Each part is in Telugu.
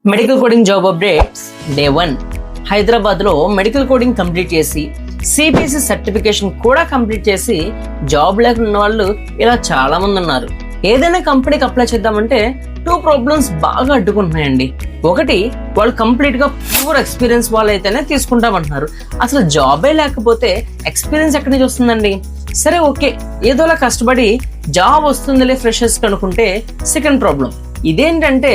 Medical coding job updates day 1 హైదరాబాద్లో మెడికల్ కోడింగ్ కంప్లీట్ చేసి సిబిఎస్ఈ సర్టిఫికేషన్ కూడా కంప్లీట్ చేసి జాబ్ లేకున్న వాళ్ళు ఇలా చాలా మంది ఉన్నారు. ఏదైనా కంపెనీకి అప్లై చేద్దామంటే 2 ప్రాబ్లమ్స్ బాగా అడ్డుకుంటున్నాయండి. ఒకటి, వాళ్ళు కంప్లీట్ గా ప్యూర్ ఎక్స్పీరియన్స్ వాళ్ళు అయితేనే తీసుకుంటామంటున్నారు. అసలు జాబే లేకపోతే ఎక్స్పీరియన్స్ ఎక్కడి నుంచి వస్తుందండి? సరే ఓకే, ఏదోలా కష్టపడి జాబ్ వస్తుందిలే ఫ్రెషర్స్ అనుకుంటే సెకండ్ ప్రాబ్లం ఇదేంటంటే,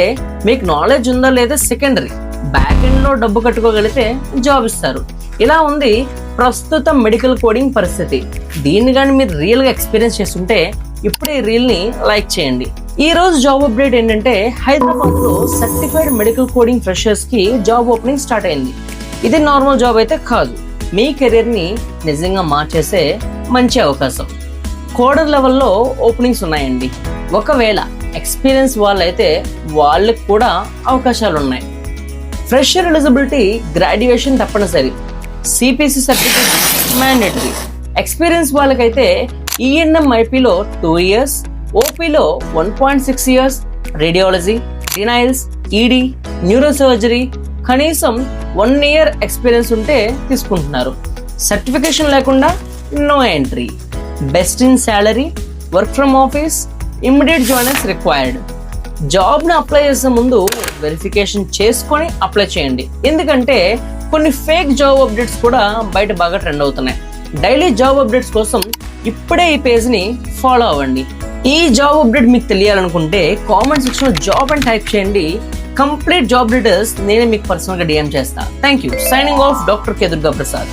మీకు నాలెడ్జ్ ఉందా లేదా సెకండరీ, బ్యాక్ ఎండ్ లో డబ్బు కట్టుకోగలిగితే జాబ్ ఇస్తారు. ఇలా ఉంది ప్రస్తుత మెడికల్ కోడింగ్ పరిస్థితి. దీన్ని కానీ మీరు రియల్ గా ఎక్స్పీరియన్స్ చేస్తుంటే ఇప్పుడే ఈ రీల్ ని లైక్ చేయండి. ఈ రోజు జాబ్ అప్డేట్ ఏంటంటే, హైదరాబాద్ లో సర్టిఫైడ్ మెడికల్ కోడింగ్ ఫ్రెషర్స్ కి జాబ్ ఓపెనింగ్ స్టార్ట్ అయింది. ఇది నార్మల్ జాబ్ అయితే కాదు, మీ కెరీర్ ని నిజంగా మార్చేసే మంచి అవకాశం. కోడర్ లెవెల్లో ఓపెనింగ్స్ ఉన్నాయండి. ఒకవేళ ఎక్స్పీరియన్స్ వాళ్ళైతే వాళ్ళకి కూడా అవకాశాలు ఉన్నాయి. ఫ్రెషర్ ఎలిజిబిలిటీ గ్రాడ్యుయేషన్ తప్పనిసరి, సిపిసి సర్టిఫికేట్ మ్యాండేటరీ. ఎక్స్పీరియన్స్ వాళ్ళకైతే ఈఎన్ఎం ఐపీలో 2 years, ఓపీలో 1.6 years, radiology, renals, ED, neuro surgery కనీసం 1 year ఎక్స్పీరియన్స్ ఉంటే తీసుకుంటున్నారు. సర్టిఫికేషన్ లేకుండా no entry. Best in salary, work from office, immediate joiners required. జాబ్ని అప్లై చేసే ముందు వెరిఫికేషన్ చేసుకొని అప్లై చేయండి. ఎందుకంటే కొన్ని ఫేక్ జాబ్ అప్డేట్స్ కూడా బయట బాగా ట్రెండ్ అవుతున్నాయి. డైలీ జాబ్ అప్డేట్స్ కోసం ఇప్పుడే ఈ పేజ్ని ఫాలో అవ్వండి. ఈ జాబ్ అప్డేట్ మీకు తెలియాలనుకుంటే కామెంట్ సెక్షన్లో జాబ్ అని టైప్ చేయండి. కంప్లీట్ జాబ్ డీటెయిల్స్ నేనే మీకు పర్సనల్గా డిఎం చేస్తా. Thank you. Signing off doctor K Durga Prasad.